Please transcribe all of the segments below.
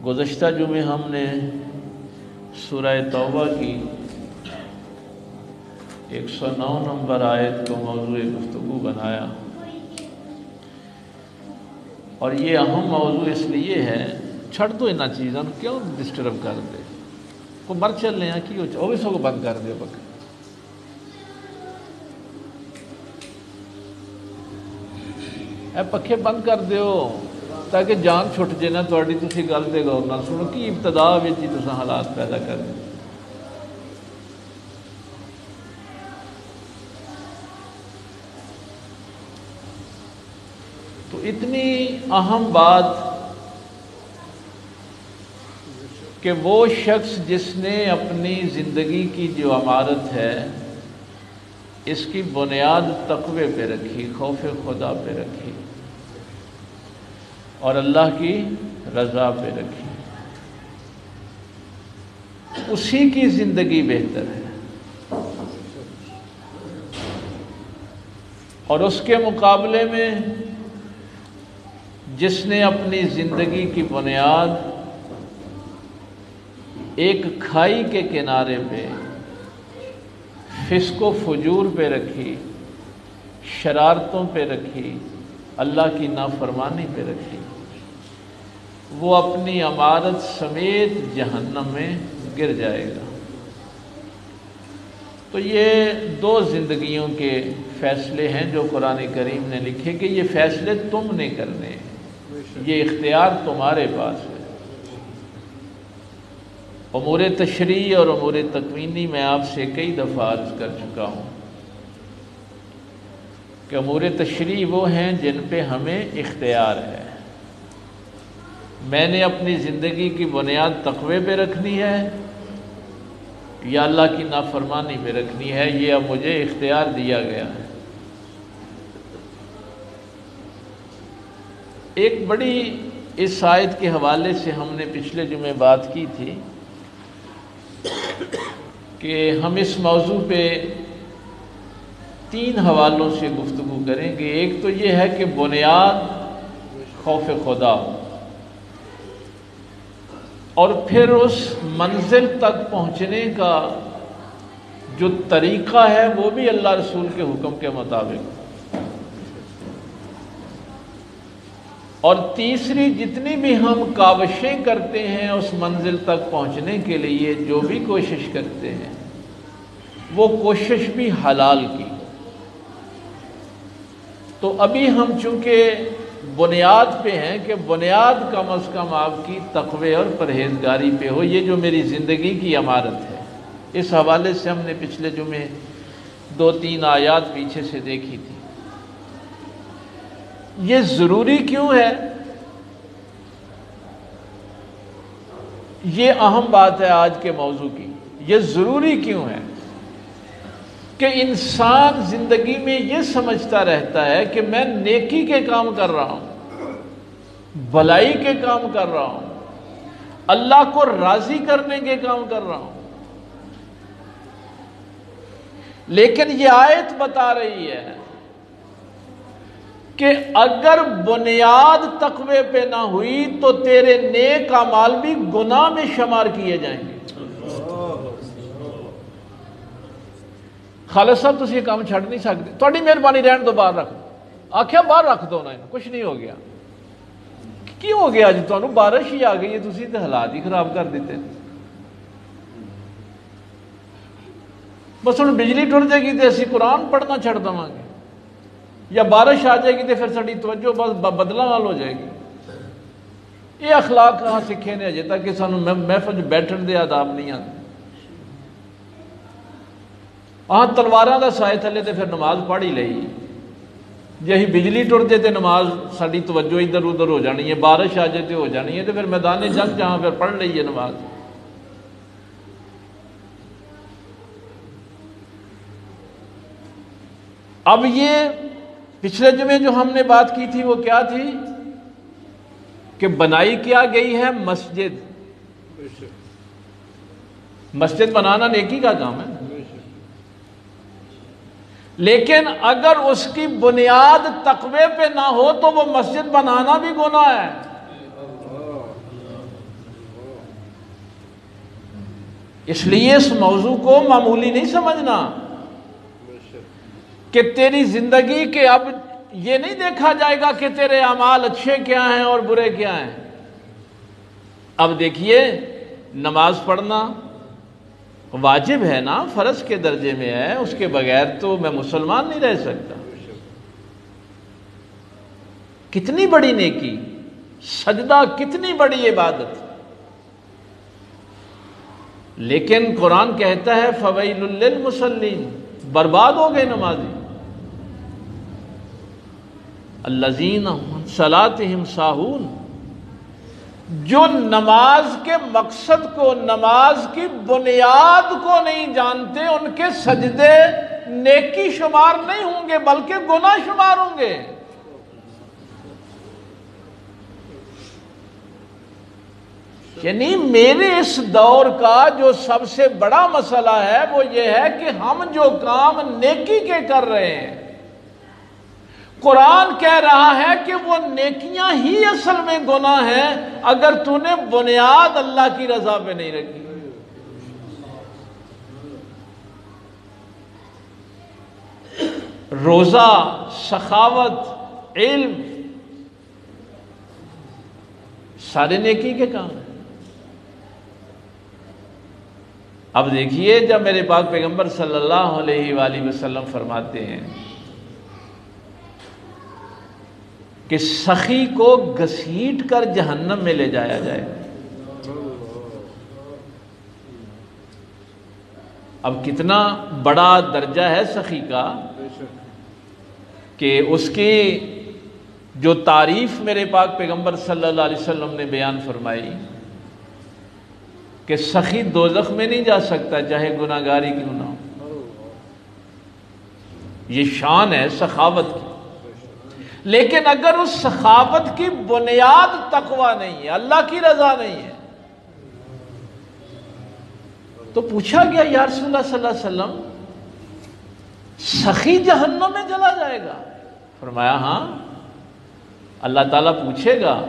گزشتہ جمعے ہم نے سورہ توبہ کی 109 نمبر آیت کو موضوع گفتگو بنایا، اور یہ اہم موضوع اس لیے ہے، چھڑ دو انہاں چیزاں کیوں ڈسٹرب کر دے، کو مر چل رہے ہیں کیوں چوبیسوں کو بند کر دے پکے اے پکھے بند کر دیو تاکہ جان چھٹ جائے نا تھوڑی تسی گل تے غور نال سنو کہ ابتدا وچ ہی تساں حالات پیدا کر دیں۔ تو اتنی اہم بات کہ وہ شخص جس نے اپنی زندگی کی جو عمارت ہے اس کی بنیاد تقوی پہ رکھی، خوف خدا پہ رکھی اور اللہ کی رضا پہ رکھی، اسی کی زندگی بہتر ہے۔ اور اس کے مقابلے میں جس نے اپنی زندگی کی بنیاد ایک کھائی کے کنارے پہ فسق و فجور پہ رکھی، شرارتوں پہ رکھی، اللہ کی نافرمانی پہ رکھی، وہ اپنی عمارت سمیت جہنم میں گر جائے گا۔ تو یہ دو زندگیوں کے فیصلے ہیں جو قرآن کریم نے لکھے کہ یہ فیصلے تم نے کرنے ہیں، یہ اختیار تمہارے پاس ہے۔ امور تشریعی اور امور تکوینی میں آپ سے کئی دفعہ عرض کر چکا ہوں کہ امور تشریعی وہ ہیں جن پہ ہمیں اختیار ہے۔ میں نے اپنی زندگی کی بنیاد تقوی پہ رکھنی ہے یا اللہ کی نافرمانی پہ رکھنی ہے، یہ اب مجھے اختیار دیا گیا ہے۔ ایک بڑی اس آیت کے حوالے سے ہم نے پچھلے جمعے بات کی تھی کہ ہم اس موضوع پہ 3 حوالوں سے گفتگو کریں گے۔ ایک تو یہ ہے کہ بنیاد خوف خدا، اور پھر اس منزل تک پہنچنے کا جو طریقہ ہے وہ بھی اللہ رسول کے حکم کے مطابق، اور تیسری جتنی بھی ہم کاوشیں کرتے ہیں اس منزل تک پہنچنے کے لیے، جو بھی کوشش کرتے ہیں وہ کوشش بھی حلال کی۔ تو ابھی ہم چونکہ بنیاد پہ ہیں کہ بنیاد کم از کم آپ کی تقوی اور پرہیزگاری پہ ہو، یہ جو میری زندگی کی عمارت ہے۔ اس حوالے سے ہم نے پچھلے جمعے 2-3 آیات پیچھے سے دیکھی تھی۔ یہ ضروری کیوں ہے؟ یہ اہم بات ہے آج کے موضوع کی۔ یہ ضروری کیوں ہے کہ انسان زندگی میں یہ سمجھتا رہتا ہے کہ میں نیکی کے کام کر رہا ہوں، بھلائی کے کام کر رہا ہوں، اللہ کو راضی کرنے کے کام کر رہا ہوں، لیکن یہ آیت بتا رہی ہے کہ اگر بنیاد تقوی پہ نہ ہوئی تو تیرے نیک اعمال بھی گناہ میں شمار کیے جائیں گے۔ خالد صاحب تسی یہ کام چھڑ نہیں سکتے، تھوڑی مہربانی رہن دو، باہر رکھ دو۔ آکھیا باہر رکھ دو نا، کچھ نہیں ہو گیا۔ کیوں ہو گیا جی تانوں؟ بارش ہی آ گئی ہے، تسی تے حالات ہی خراب کر دیتے۔ بس ہن بجلی ٹر جائے گی تے اسی قرآن پڑھنا چھڑ دواں گے، یا بارش آ جائے گی تے پھر ساری توجہ بس بدلاں نال ہو جائے گی۔ یہ اخلاق کہاں سکھے نے اجے تک کہ سانوں محفل بیٹھن دے آداب نہیں آتے۔ تلواراں دا سائے تھلے تے پھر نماز پڑھ ہی لئی، جے ہی بجلی ٹر جائے تے نماز ساری توجہ ادھر ادھر ہو جانی ہے، بارش آ جائے تے ہو جانی ہے، تے پھر میدان جنگ جہاں پھر پڑھ لئیے نماز۔ اب یہ پچھلے جمعے جو ہم نے بات کی تھی وہ کیا تھی کہ بنائی کیا گئی ہے مسجد۔ مسجد بنانا نیکی کا کام ہے، لیکن اگر اس کی بنیاد تقوی پہ نہ ہو تو وہ مسجد بنانا بھی گناہ ہے۔ اس لیے اس موضوع کو معمولی نہیں سمجھنا کہ تیری زندگی کے اب یہ نہیں دیکھا جائے گا کہ تیرے اعمال اچھے کیا ہیں اور برے کیا ہیں. اب دیکھیے نماز پڑھنا واجب ہے نا، فرض کے درجے میں ہے، اس کے بغیر تو میں مسلمان نہیں رہ سکتا. کتنی بڑی نیکی، سجدہ کتنی بڑی عبادت. لیکن قرآن کہتا ہے فویل للمصلین، برباد ہو گئے نمازی. الذین عن صلاتہم ساہون، جو نماز کے مقصد کو، نماز کی بنیاد کو نہیں جانتے، ان کے سجدے نیکی شمار نہیں ہوں گے بلکہ گناہ شمار ہوں گے. یعنی میرے اس دور کا جو سب سے بڑا مسئلہ ہے وہ یہ ہے کہ ہم جو کام نیکی کے کر رہے ہیں، قرآن کہہ رہا ہے کہ وہ نیکیاں ہی اصل میں گناہ ہیں اگر تو نے بنیاد اللہ کی رضا پہ نہیں رکھی. روزہ، سخاوت، علم، سارے نیکی کے کام ہیں. اب دیکھیے جب میرے پاک پیغمبر صلی اللہ علیہ وآلہ وسلم فرماتے ہیں کہ سخی کو گھسیٹ کر جہنم میں لے جایا جائے، اب کتنا بڑا درجہ ہے سخی کا کہ اس کی جو تعریف میرے پاک پیغمبر صلی اللہ علیہ وسلم نے بیان فرمائی کہ سخی دوزخ میں نہیں جا سکتا چاہے گناہ گاری کیوں نہ ہو. یہ شان ہے سخاوت کی. لیکن اگر اس سخاوت کی بنیاد تقوی نہیں ہے، اللہ کی رضا نہیں ہے، تو پوچھا گیا یا رسول اللہ صلی اللہ علیہ وسلم سخی جہنم میں چلا جائے گا؟ فرمایا ہاں. اللہ تعالیٰ پوچھے گا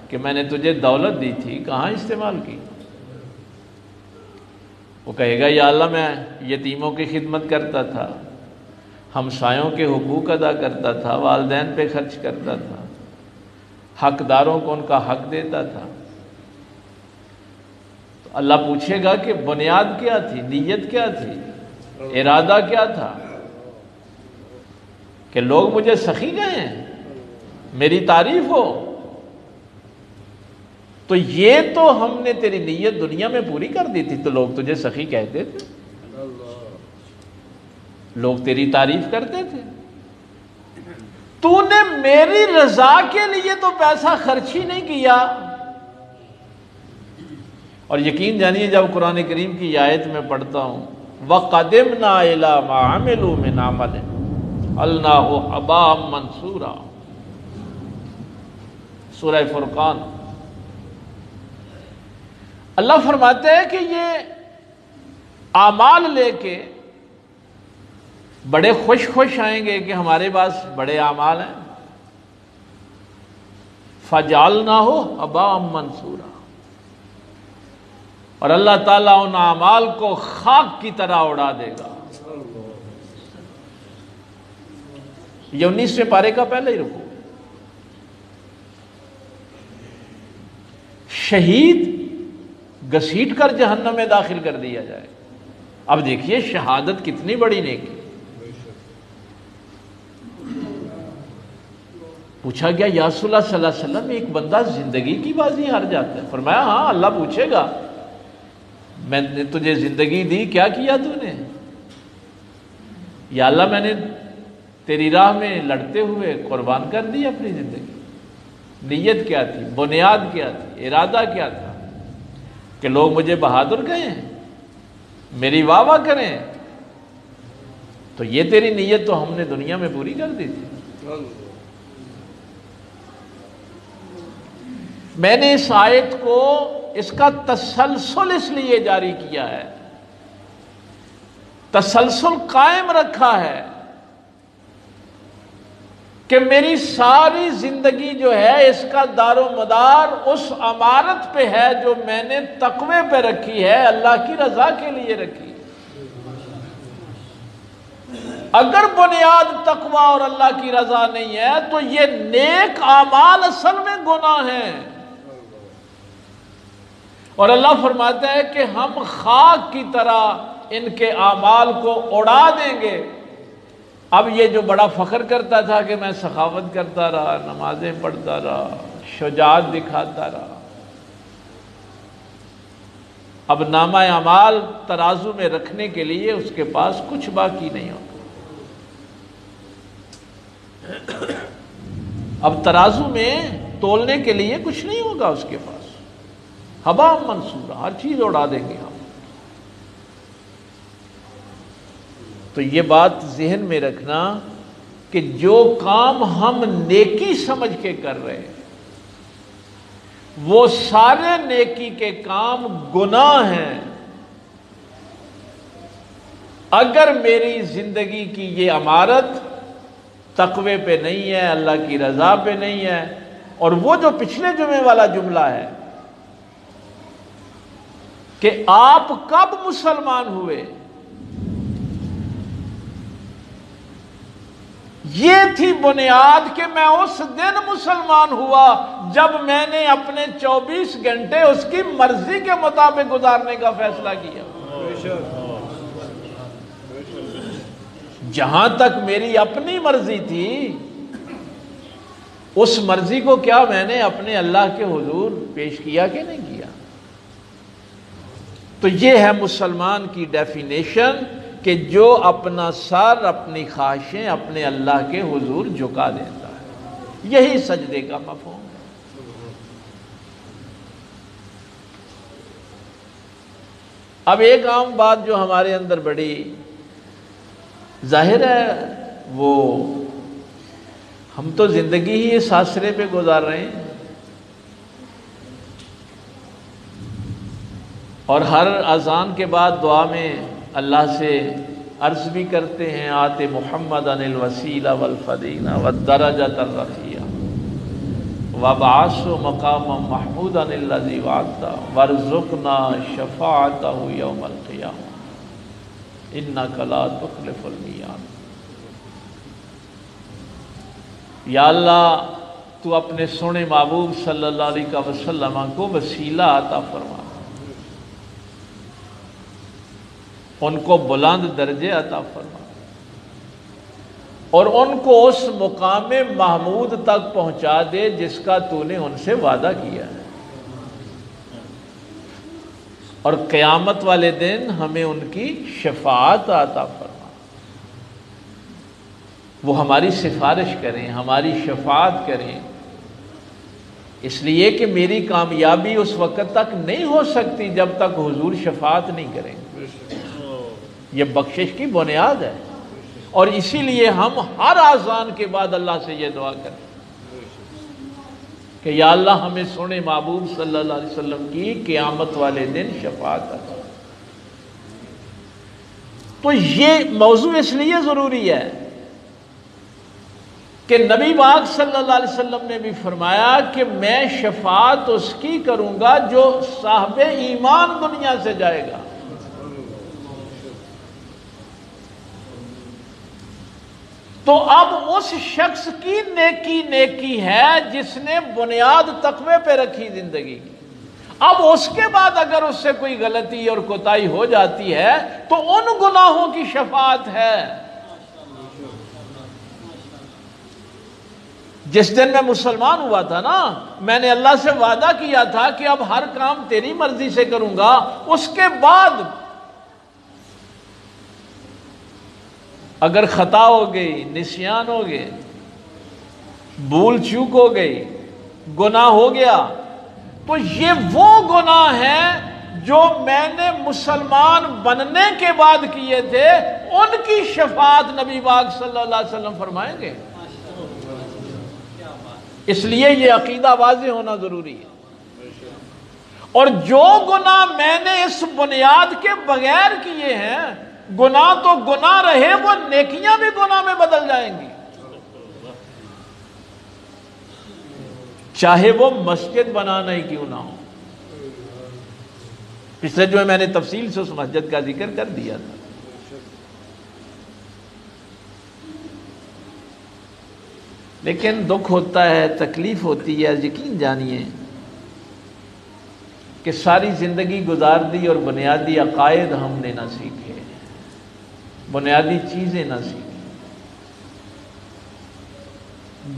کہ میں نے تجھے دولت دی تھی کہاں استعمال کی؟ وہ کہے گا یا اللہ میں یتیموں کی خدمت کرتا تھا، ہمسایوں کے حقوق ادا کرتا تھا، والدین پہ خرچ کرتا تھا، حقداروں کو ان کا حق دیتا تھا. تو اللہ پوچھے گا کہ بنیاد کیا تھی، نیت کیا تھی، ارادہ کیا تھا کہ لوگ مجھے سخی کہیں، میری تعریف ہو. تو یہ تو ہم نے تیری نیت دنیا میں پوری کر دی تھی تو لوگ تجھے سخی کہتے تھے، لوگ تیری تعریف کرتے تھے. تو نے میری رضا کے لیے تو پیسہ خرچ ہی نہیں کیا. اور یقین جانیے جب قرآن کریم کی آیت میں پڑھتا ہوں وَقَدِمْنَا إِلَىٰ مَا عَمِلُوا مِنْ عَمَلٍ جَعَلْنَاهُ هَبَاءً مَنْثُورًا، سورہ فرقان. اللہ فرماتے ہیں کہ یہ اعمال لے کے بڑے خوش خوش آئیں گے کہ ہمارے پاس بڑے اعمال ہیں. فَجَعَلْنَاهُ هَبَاءً مَنْثُورًا، اور اللہ تعالیٰ ان اعمال کو خاک کی طرح اڑا دے گا. یہ 19ویں پارے کا پہلے ہی رکو. شہید گھسیٹ کر جہنم میں داخل کر دیا جائے. اب دیکھیے شہادت کتنی بڑی نیکی. پوچھا گیا یا رسول اللہ صلی اللہ علیہ وسلم ایک بندہ زندگی کی بازی ہار جاتا ہے؟ فرمایا ہاں. اللہ پوچھے گا میں نے تجھے زندگی دی، کیا کیا تو نے؟ یا اللہ میں نے تیری راہ میں لڑتے ہوئے قربان کر دی اپنی زندگی. نیت کیا تھی، بنیاد کیا تھی، ارادہ کیا تھا کہ لوگ مجھے بہادر کہیں، میری واہ واہ کریں. تو یہ تیری نیت تو ہم نے دنیا میں پوری کر دی تھی. میں نے اس آیت کو، اس کا تسلسل اس لیے جاری کیا ہے، تسلسل قائم رکھا ہے کہ میری ساری زندگی جو ہے اس کا دار و مدار اس عمارت پہ ہے جو میں نے تقوی پہ رکھی ہے، اللہ کی رضا کے لیے رکھی۔ اگر بنیاد تقوی اور اللہ کی رضا نہیں ہے تو یہ نیک اعمال اصل میں گناہ ہیں، اور اللہ فرماتا ہے کہ ہم خاک کی طرح ان کے اعمال کو اڑا دیں گے۔ اب یہ جو بڑا فخر کرتا تھا کہ میں سخاوت کرتا رہا، نمازیں پڑھتا رہا، شجاعت دکھاتا رہا، اب نامہ اعمال ترازو میں رکھنے کے لیے اس کے پاس کچھ باقی نہیں ہوگا۔ اب ترازو میں تولنے کے لیے کچھ نہیں ہوگا اس کے پاس، ہوا منصورہ، ہر چیز اڑا دیں گے ہم۔ تو یہ بات ذہن میں رکھنا کہ جو کام ہم نیکی سمجھ کے کر رہے ہیں وہ سارے نیکی کے کام گناہ ہیں اگر میری زندگی کی یہ عمارت تقوی پہ نہیں ہے، اللہ کی رضا پہ نہیں ہے۔ اور وہ جو پچھلے جمعے والا جملہ ہے کہ آپ کب مسلمان ہوئے، یہ تھی بنیاد کہ میں اس دن مسلمان ہوا جب میں نے اپنے 24 گھنٹے اس کی مرضی کے مطابق گزارنے کا فیصلہ کیا۔ جہاں تک میری اپنی مرضی تھی اس مرضی کو کیا میں نے اپنے اللہ کے حضور پیش کیا کہ نہیں کیا؟ تو یہ ہے مسلمان کی ڈیفینیشن کہ جو اپنا سر، اپنی خواہشیں اپنے اللہ کے حضور جھکا دیتا ہے، یہی سجدے کا مفہوم ہے۔ اب ایک عام بات جو ہمارے اندر بڑی ظاہر ہے، وہ ہم تو زندگی ہی اس آسرے پہ گزار رہے ہیں، اور ہر اذان کے بعد دعا میں اللہ سے عرض بھی کرتے ہیں آت محمد عن الوسیلہ والفضیلہ والدرجۃ الرفیعہ وابعثہ مقاما محمودا الذی وعدتہ وارزقنا شفاعتہ یوم القیامہ انک لا تخلف المیعاد۔ یا اللہ تو اپنے سونے محبوب صلی اللہ علیہ وسلم کو وسیلہ عطا فرما، ان کو بلند درجے عطا فرما، اور ان کو اس مقام محمود تک پہنچا دے جس کا تو نے ان سے وعدہ کیا ہے، اور قیامت والے دن ہمیں ان کی شفاعت عطا فرما، وہ ہماری سفارش کریں، ہماری شفاعت کریں، اس لیے کہ میری کامیابی اس وقت تک نہیں ہو سکتی جب تک حضور شفاعت نہیں کریں۔ یہ بخشش کی بنیاد ہے، اور اسی لیے ہم ہر اذان کے بعد اللہ سے یہ دعا کریں کہ یا اللہ ہمیں سونے محبوب صلی اللہ علیہ وسلم کی قیامت والے دن شفاعت عطا۔ تو یہ موضوع اس لیے ضروری ہے کہ نبی پاک صلی اللہ علیہ وسلم نے بھی فرمایا کہ میں شفاعت اس کی کروں گا جو صاحب ایمان دنیا سے جائے گا۔ تو اب اس شخص کی نیکی ہے جس نے بنیاد تقوی پہ رکھی زندگی کی۔ اب اس کے بعد اگر اس سے کوئی غلطی اور کوتاہی ہو جاتی ہے تو ان گناہوں کی شفاعت ہے۔ جس دن میں مسلمان ہوا تھا نا، میں نے اللہ سے وعدہ کیا تھا کہ اب ہر کام تیری مرضی سے کروں گا۔ اس کے بعد اگر خطا ہو گئی، نسیان ہو گئے، بھول چوک ہو گئی، گناہ ہو گیا، تو یہ وہ گناہ ہیں جو میں نے مسلمان بننے کے بعد کیے تھے، ان کی شفاعت نبی پاک صلی اللہ علیہ وسلم فرمائیں گے۔ اس لیے یہ عقیدہ واضح ہونا ضروری ہے۔ اور جو گناہ میں نے اس بنیاد کے بغیر کیے ہیں، گناہ تو گناہ رہے، وہ نیکیاں بھی گناہ میں بدل جائیں گی۔ چاہے وہ مسجد بنانا ہی کیوں نہ ہو. پچھلے جو میں نے تفصیل سے اس مسجد کا ذکر کر دیا تھا. لیکن دکھ ہوتا ہے، تکلیف ہوتی ہے. یقین جانیے کہ ساری زندگی گزار دی اور بنیادی عقائد ہم نے نہ سیکھے، بنیادی چیزیں نہ سیکھی.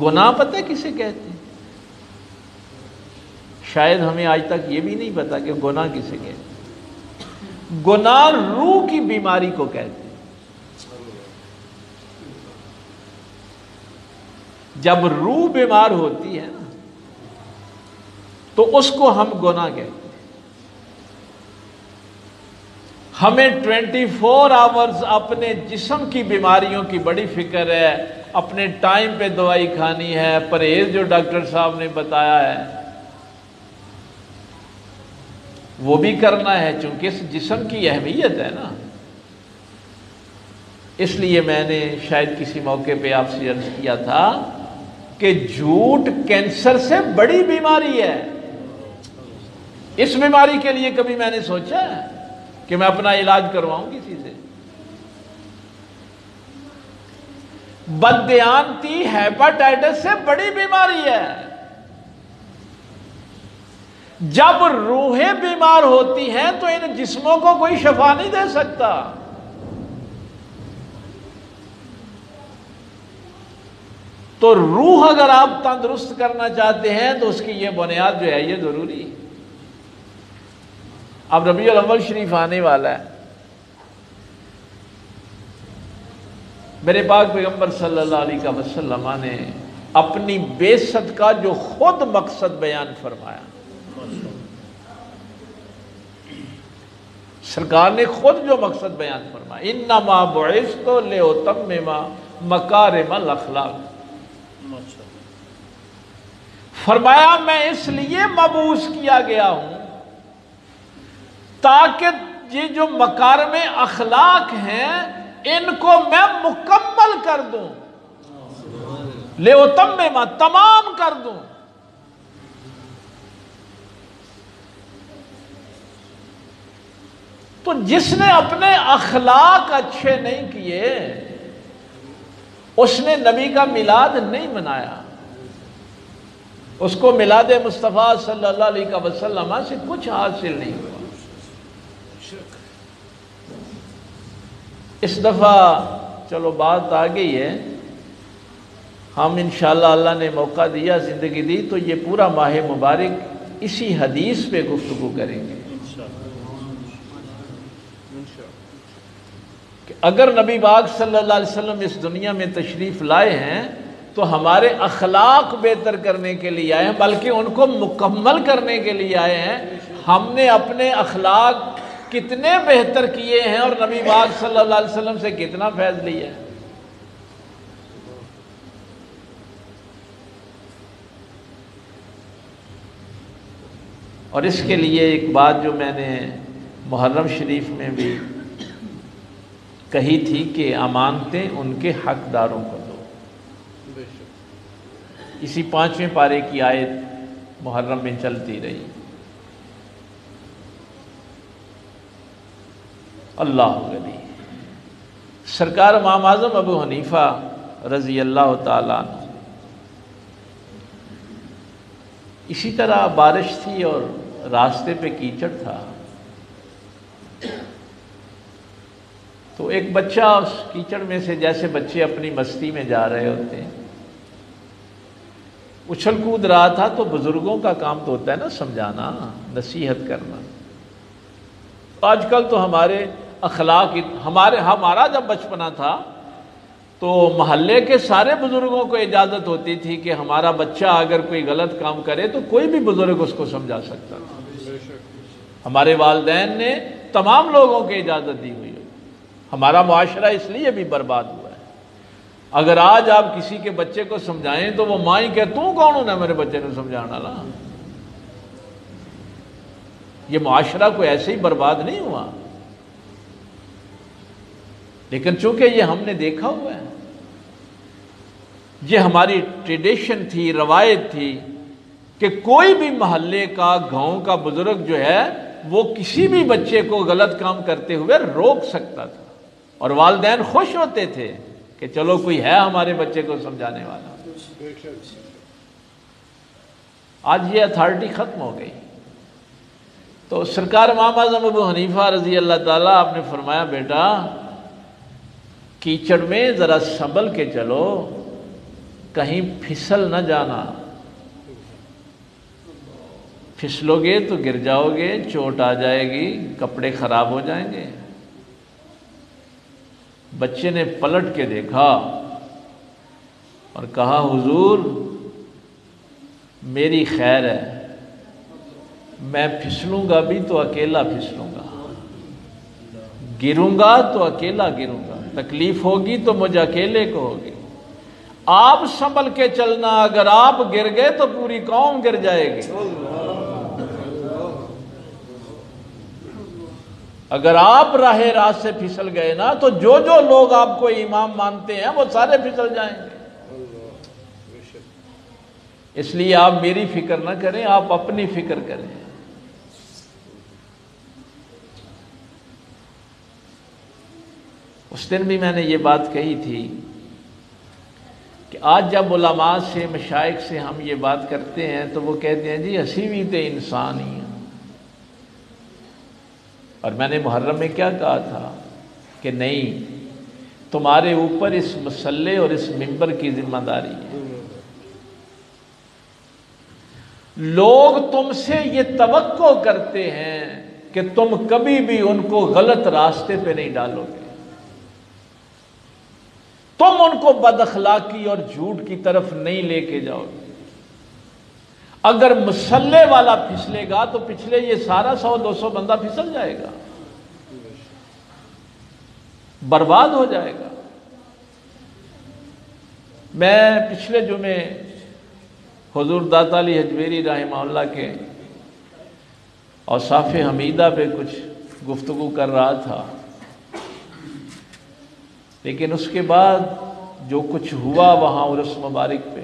گناہ پتہ ہے کسے کہتے ہیں؟ شاید ہمیں آج تک یہ بھی نہیں پتا کہ گناہ کسے کہتے ہیں. گناہ روح کی بیماری کو کہتے ہیں. جب روح بیمار ہوتی ہے نا تو اس کو ہم گناہ کہتے ہیں. ہمیں 24 آورز اپنے جسم کی بیماریوں کی بڑی فکر ہے، اپنے ٹائم پہ دوائی کھانی ہے، پرہیز جو ڈاکٹر صاحب نے بتایا ہے وہ بھی کرنا ہے، چونکہ اس جسم کی اہمیت ہے نا. اس لیے میں نے شاید کسی موقع پہ آپ سے عرض کیا تھا کہ جھوٹ کینسر سے بڑی بیماری ہے. اس بیماری کے لیے کبھی میں نے سوچا ہے کہ میں اپنا علاج کرواؤں کسی سے؟ بددیانتی ہیپاٹائٹس سے بڑی بیماری ہے. جب روحیں بیمار ہوتی ہیں تو ان جسموں کو کوئی شفا نہیں دے سکتا. تو روح اگر آپ تندرست کرنا چاہتے ہیں تو اس کی یہ بنیاد جو ہے یہ ضروری ہے. اب ربیع الاول شریف آنے والا ہے. میرے پاک پیغمبر صلی اللہ علیہ وسلم نے اپنی بعثت کا جو خود مقصد بیان فرمایا، سرکار نے خود جو مقصد بیان فرمایا، انما بعثت لأتمم مکارم الاخلاق، فرمایا میں اس لیے مبعوث کیا گیا ہوں تاکہ یہ جو مکارم اخلاق ہیں ان کو میں مکمل کر دوں، لأتمم تمام کر دوں. تو جس نے اپنے اخلاق اچھے نہیں کیے اس نے نبی کا میلاد نہیں منایا، اس کو میلاد مصطفیٰ صلی اللہ علیہ وسلم سے کچھ حاصل نہیں ہوا. اس دفعہ چلو بات آ گئی ہے، ہم انشاءاللہ اللہ نے موقع دیا، زندگی دی تو یہ پورا ماہ مبارک اسی حدیث پہ گفتگو کریں گے کہ اگر نبی پاک صلی اللہ علیہ وسلم اس دنیا میں تشریف لائے ہیں تو ہمارے اخلاق بہتر کرنے کے لیے آئے ہیں، بلکہ ان کو مکمل کرنے کے لیے آئے ہیں. ہم نے اپنے اخلاق کتنے بہتر کیے ہیں اور نبی پاک صلی اللہ علیہ وسلم سے کتنا فیض لیا ہے. اور اس کے لیے ایک بات جو میں نے محرم شریف میں بھی کہی تھی کہ امانتیں ان کے حقداروں کو دو. اسی 5ویں پارے کی آیت محرم میں چلتی رہی. اللہ غنی. سرکار امام اعظم ابو حنیفہ رضی اللہ تعالیٰ عنہ، اسی طرح بارش تھی اور راستے پہ کیچڑ تھا تو ایک بچہ اس کیچڑ میں سے، جیسے بچے اپنی مستی میں جا رہے ہوتے ہیں، اچھل کود رہا تھا. تو بزرگوں کا کام تو ہوتا ہے نا سمجھانا، نصیحت کرنا. آج کل تو ہمارے اخلاق، ہمارا جب بچپنا تھا تو محلے کے سارے بزرگوں کو اجازت ہوتی تھی کہ ہمارا بچہ اگر کوئی غلط کام کرے تو کوئی بھی بزرگ اس کو سمجھا سکتا تھا. ہمارے والدین نے تمام لوگوں کو اجازت دی ہوئی ہے. ہمارا معاشرہ اس لیے بھی برباد ہوا ہے. اگر آج آپ کسی کے بچے کو سمجھائیں تو وہ ماں ہی کہ تو کون ہونا میرے بچے کو سمجھانا لا. یہ معاشرہ کوئی ایسے ہی برباد نہیں ہوا، لیکن چونکہ یہ ہم نے دیکھا ہوا ہے، یہ ہماری ٹریڈیشن تھی، روایت تھی کہ کوئی بھی محلے کا گاؤں کا بزرگ جو ہے وہ کسی بھی بچے کو غلط کام کرتے ہوئے روک سکتا تھا، اور والدین خوش ہوتے تھے کہ چلو کوئی ہے ہمارے بچے کو سمجھانے والا۔ آج یہ اتھارٹی ختم ہو گئی۔ تو سرکار امام اعظم ابو حنیفہ رضی اللہ تعالیٰ آپ نے فرمایا بیٹا کیچڑ میں ذرا سنبھل کے چلو، کہیں پھسل نہ جانا، پھسلو گے تو گر جاؤ گے، چوٹ آ جائے گی، کپڑے خراب ہو جائیں گے۔ بچے نے پلٹ کے دیکھا اور کہا حضور میری خیر ہے، میں پھسلوں گا بھی تو اکیلا پھسلوں گا، گروں گا تو اکیلا گروں گا، تکلیف ہوگی تو مجھے اکیلے کو ہوگی، آپ سنبھل کے چلنا، اگر آپ گر گئے تو پوری قوم گر جائے گی، اگر آپ راہ راست سے پھسل گئے نا تو جو جو لوگ آپ کو امام مانتے ہیں وہ سارے پھسل جائیں گے۔ اس لیے آپ میری فکر نہ کریں، آپ اپنی فکر کریں۔ اس دن بھی میں نے یہ بات کہی تھی کہ آج جب علماء سے مشائخ سے ہم یہ بات کرتے ہیں تو وہ کہتے ہیں جی اسی بھی تے انسان ہی ہیں۔ اور میں نے محرم میں کیا کہا تھا کہ نہیں، تمہارے اوپر اس مسلح اور اس منبر کی ذمہ داری ہے۔ لوگ تم سے یہ توقع کرتے ہیں کہ تم کبھی بھی ان کو غلط راستے پہ نہیں ڈالو گے، تم ان کو بد اخلاقی اور جھوٹ کی طرف نہیں لے کے جاؤ گے۔ اگر مسلح والا پھسلے گا تو پچھلے یہ سارا 100-200 بندہ پھسل جائے گا، برباد ہو جائے گا۔ میں پچھلے جمعے حضور داتا علی حجویری رحمہ اللہ کے اوصاف حمیدہ پہ کچھ گفتگو کر رہا تھا، لیکن اس کے بعد جو کچھ ہوا وہاں عرس مبارک پہ،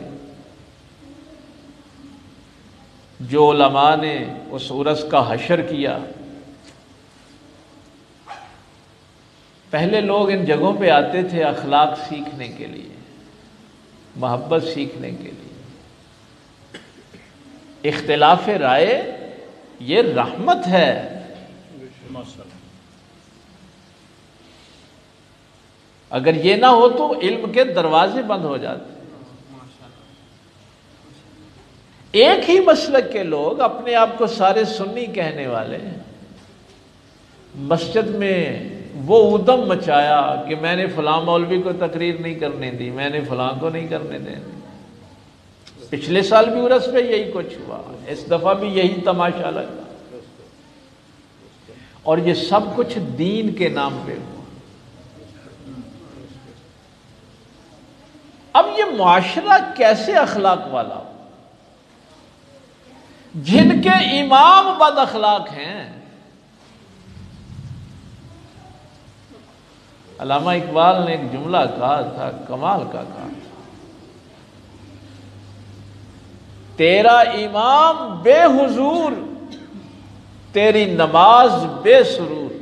جو علماء نے اس عرس کا حشر کیا، پہلے لوگ ان جگہوں پہ آتے تھے اخلاق سیکھنے کے لیے، محبت سیکھنے کے لیے۔ اختلاف رائے یہ رحمت ہے، اگر یہ نہ ہو تو علم کے دروازے بند ہو جاتے۔ ایک ہی مسلک کے لوگ اپنے آپ کو سارے سنی کہنے والے، مسجد میں وہ ادم مچایا کہ میں نے فلاں مولوی کو تقریر نہیں کرنے دی، میں نے فلاں کو نہیں کرنے دیں۔ پچھلے سال بھی عرس پہ یہی کچھ ہوا، اس دفعہ بھی یہی تماشا لگا، اور یہ سب کچھ دین کے نام پہ ہوا۔ اب یہ معاشرہ کیسے اخلاق والا ہو؟ جن کے امام بد اخلاق ہیں۔ علامہ اقبال نے ایک جملہ کہا تھا، کمال کا کہا تھا، تیرا امام بے حضور، تیری نماز بے سرور۔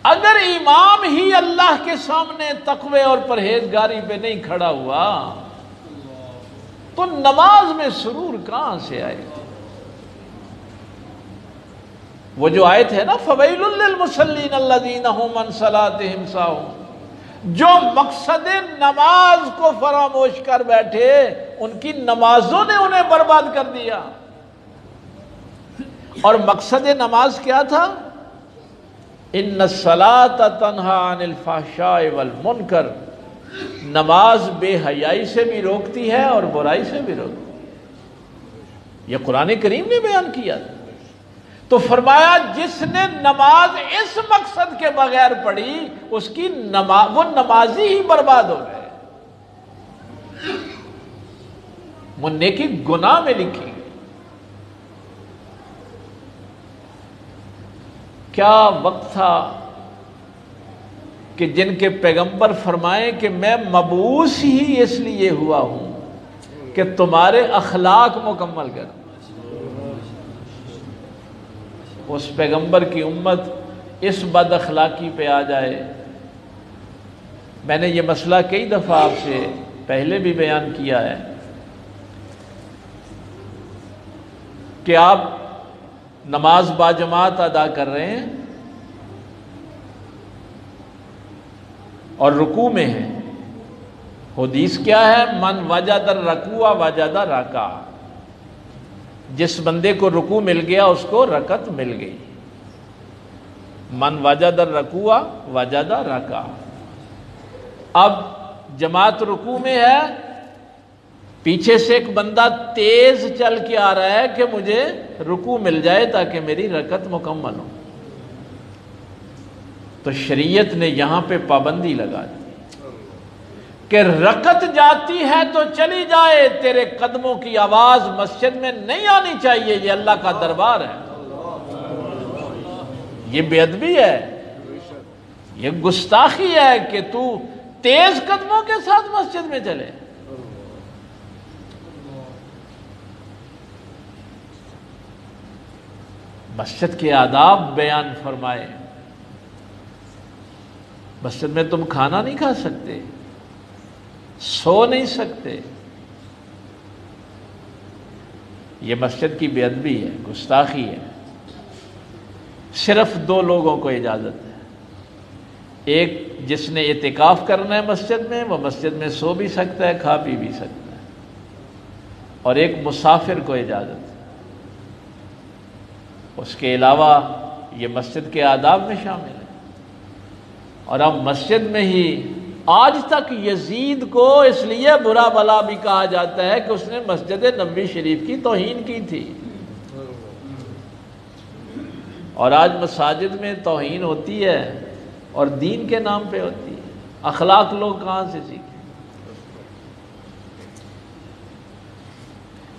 اگر امام ہی اللہ کے سامنے تقوی اور پرہیزگاری پہ نہیں کھڑا ہوا تو نماز میں سرور کہاں سے آئے گا؟ وہ جو آیت ہے نا فَوَيْلٌ لِّلْمُصَلِّينَ الَّذِينَ هُمْ عَنْ صَلَاتِهِمْ سَاهُونَ، جو مقصد نماز کو فراموش کر بیٹھے ان کی نمازوں نے انہیں برباد کر دیا۔ اور مقصد نماز کیا تھا؟ ان الصلاۃ تنہی عن الفحشاء والمنکر، نماز بے حیائی سے بھی روکتی ہے اور برائی سے بھی روکتی ہے۔ یہ قرآن کریم نے بیان کیا تھا۔ تو فرمایا جس نے نماز اس مقصد کے بغیر پڑھی اس کی وہ نمازی ہی برباد ہو گئے، وہ نیکی گناہ میں لکھی۔ کیا وقت تھا کہ جن کے پیغمبر فرمائیں کہ میں مبعوث ہی اس لیے ہوا ہوں کہ تمہارے اخلاق مکمل کروں. اس پیغمبر کی امت اس بد اخلاقی پہ آ جائے. میں نے یہ مسئلہ کئی دفعہ آپ سے پہلے بھی بیان کیا ہے کہ آپ نماز باجماعت ادا کر رہے ہیں اور رکوع میں ہیں. حدیث کیا ہے؟ من وجد الرکوع وجد رکعہ. جس بندے کو رکوع مل گیا اس کو رکعت مل گئی. من وجد الرکوع وجد رکعہ. اب جماعت رکوع میں ہے، پیچھے سے ایک بندہ تیز چل کے آ رہا ہے کہ مجھے رکوع مل جائے تاکہ میری رکعت مکمل ہو. تو شریعت نے یہاں پہ پابندی لگا دی کہ رکعت جاتی ہے تو چلی جائے، تیرے قدموں کی آواز مسجد میں نہیں آنی چاہیے. یہ اللہ کا دربار ہے. یہ بے ادبی ہے، یہ گستاخی ہے کہ تو تیز قدموں کے ساتھ مسجد میں چلے. مسجد کے آداب بیان فرمائے. مسجد میں تم کھانا نہیں کھا سکتے، سو نہیں سکتے. یہ مسجد کی بے ادبی ہے، گستاخی ہے. صرف دو لوگوں کو اجازت ہے. ایک جس نے اعتکاف کرنا ہے مسجد میں، وہ مسجد میں سو بھی سکتا ہے، کھا پی بھی سکتا ہے. اور ایک مسافر کو اجازت ہے. اس کے علاوہ یہ مسجد کے آداب میں شامل ہے. اور اب مسجد میں ہی آج تک یزید کو اس لیے برا بلا بھی کہا جاتا ہے کہ اس نے مسجد نبوی شریف کی توہین کی تھی. اور آج مساجد میں توہین ہوتی ہے اور دین کے نام پہ ہوتی ہے. اخلاق لوگ کہاں سے سیکھیں؟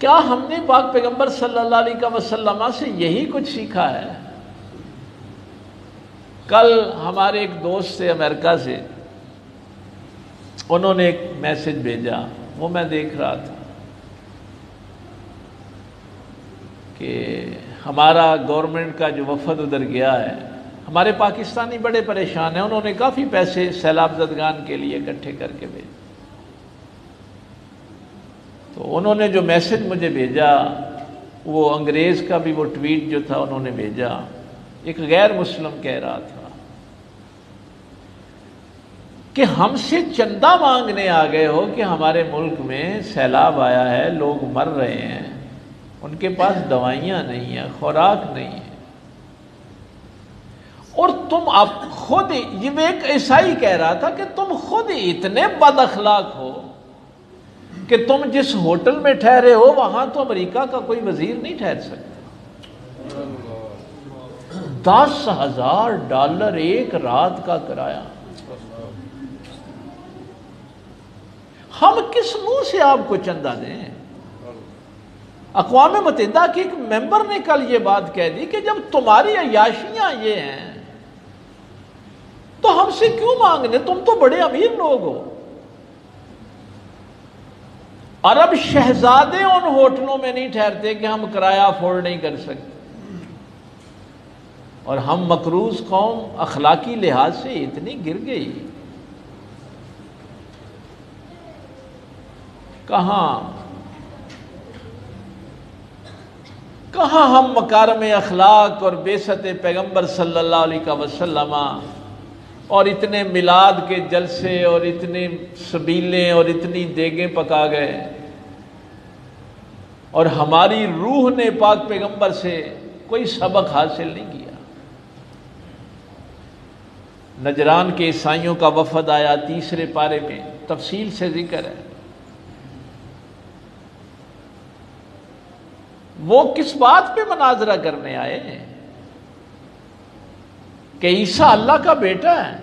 کیا ہم نے پاک پیغمبر صلی اللہ علیہ وسلم سے یہی کچھ سیکھا ہے؟ کل ہمارے ایک دوست سے امریکہ سے، انہوں نے ایک میسج بھیجا، وہ میں دیکھ رہا تھا کہ ہمارا گورنمنٹ کا جو وفد ادھر گیا ہے، ہمارے پاکستانی بڑے پریشان ہیں. انہوں نے کافی پیسے سیلاب زدگان کے لیے اکٹھے کر کے بھیجے. تو انہوں نے جو میسج مجھے بھیجا، وہ انگریز کا بھی وہ ٹویٹ جو تھا انہوں نے بھیجا. ایک غیر مسلم کہہ رہا تھا کہ ہم سے چندہ مانگنے آ گئے ہو کہ ہمارے ملک میں سیلاب آیا ہے، لوگ مر رہے ہیں، ان کے پاس دوائیاں نہیں ہیں، خوراک نہیں ہے، اور تم اب خود، یہ ایک عیسائی کہہ رہا تھا کہ تم خود اتنے بد اخلاق ہو کہ تم جس ہوٹل میں ٹھہرے ہو وہاں تو امریکہ کا کوئی وزیر نہیں ٹھہر سکتا. $10,000 ایک رات کا کرایہ. ہم کس منہ سے آپ کو چندہ دیں؟ اقوام متحدہ کے ایک ممبر نے کل یہ بات کہہ دی کہ جب تمہاری عیاشیاں یہ ہیں تو ہم سے کیوں مانگنے؟ تم تو بڑے امیر لوگ ہو. عرب شہزادے ان ہوٹلوں میں نہیں ٹھہرتے کہ ہم کرایہ افورڈ نہیں کر سکتے. اور ہم مقروض قوم اخلاقی لحاظ سے اتنی گر گئی. کہاں ہم مکارم اخلاق اور بعثت پیغمبر صلی اللہ علیہ وسلم اور اتنے میلاد کے جلسے اور اتنے سبیلیں اور اتنی دیگیں پکا گئے، اور ہماری روح نے پاک پیغمبر سے کوئی سبق حاصل نہیں کیا. نجران کے عیسائیوں کا وفد آیا، 3 پارے میں تفصیل سے ذکر ہے. وہ کس بات پہ مناظرہ کرنے آئے ہیں کہ عیسیٰ اللہ کا بیٹا ہے؟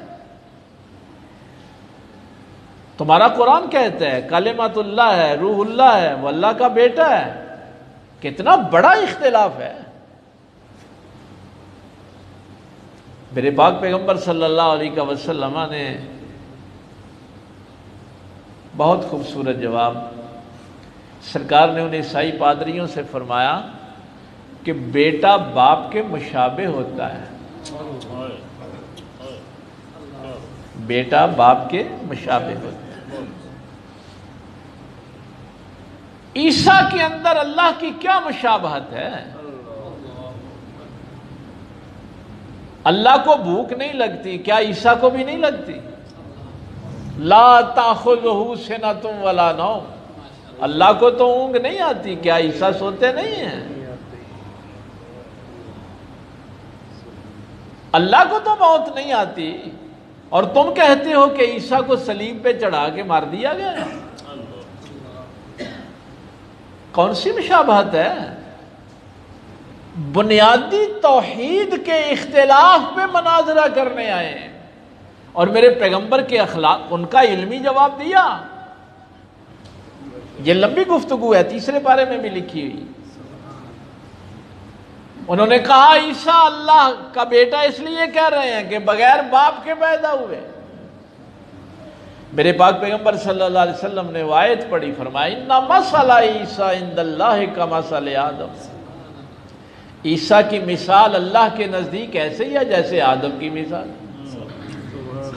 تمہارا قرآن کہتا ہے کلمۃ اللہ ہے، روح اللہ ہے، وہ اللہ کا بیٹا ہے. کتنا بڑا اختلاف ہے. میرے پاک پیغمبر صلی اللہ علیہ وسلم نے بہت خوبصورت جواب، سرکار نے ان عیسائی پادریوں سے فرمایا کہ بیٹا باپ کے مشابہ ہوتا ہے، بیٹا باپ کے مشابہ ہوتا ہے۔ عیسیٰ کے اندر اللہ کی کیا مشابہت ہے؟ اللہ کو بھوک نہیں لگتی، کیا عیسیٰ کو بھی نہیں لگتی؟ لا تأخذہ سنۃ ولا نوم، اللہ کو تو اونگ نہیں آتی، کیا عیسیٰ سوتے نہیں ہیں؟ اللہ کو تو موت نہیں آتی، اور تم کہتے ہو کہ عیسیٰ کو صلیب پہ چڑھا کے مار دیا گیا۔ کون سی مشابہت ہے؟ بنیادی توحید کے اختلاف پہ مناظرہ کرنے آئے ہیں، اور میرے پیغمبر کے اخلاق، ان کا علمی جواب دیا۔ یہ لمبی گفتگو ہے، 3 پارے میں بھی لکھی ہوئی۔ انہوں نے کہا عیسیٰ اللہ کا بیٹا اس لیے کہہ رہے ہیں کہ بغیر باپ کے پیدا ہوئے۔ میرے پاک پیغمبر صلی اللہ علیہ وسلم نے آیت پڑھی، فرمایا اِنَّ مَثَلَ عِیسیٰ عِندَ اللَّهِ کَمَثَلِ آدم، عیسیٰ کی مثال اللہ کے نزدیک ایسے ہی ہے جیسے آدم کی مثال۔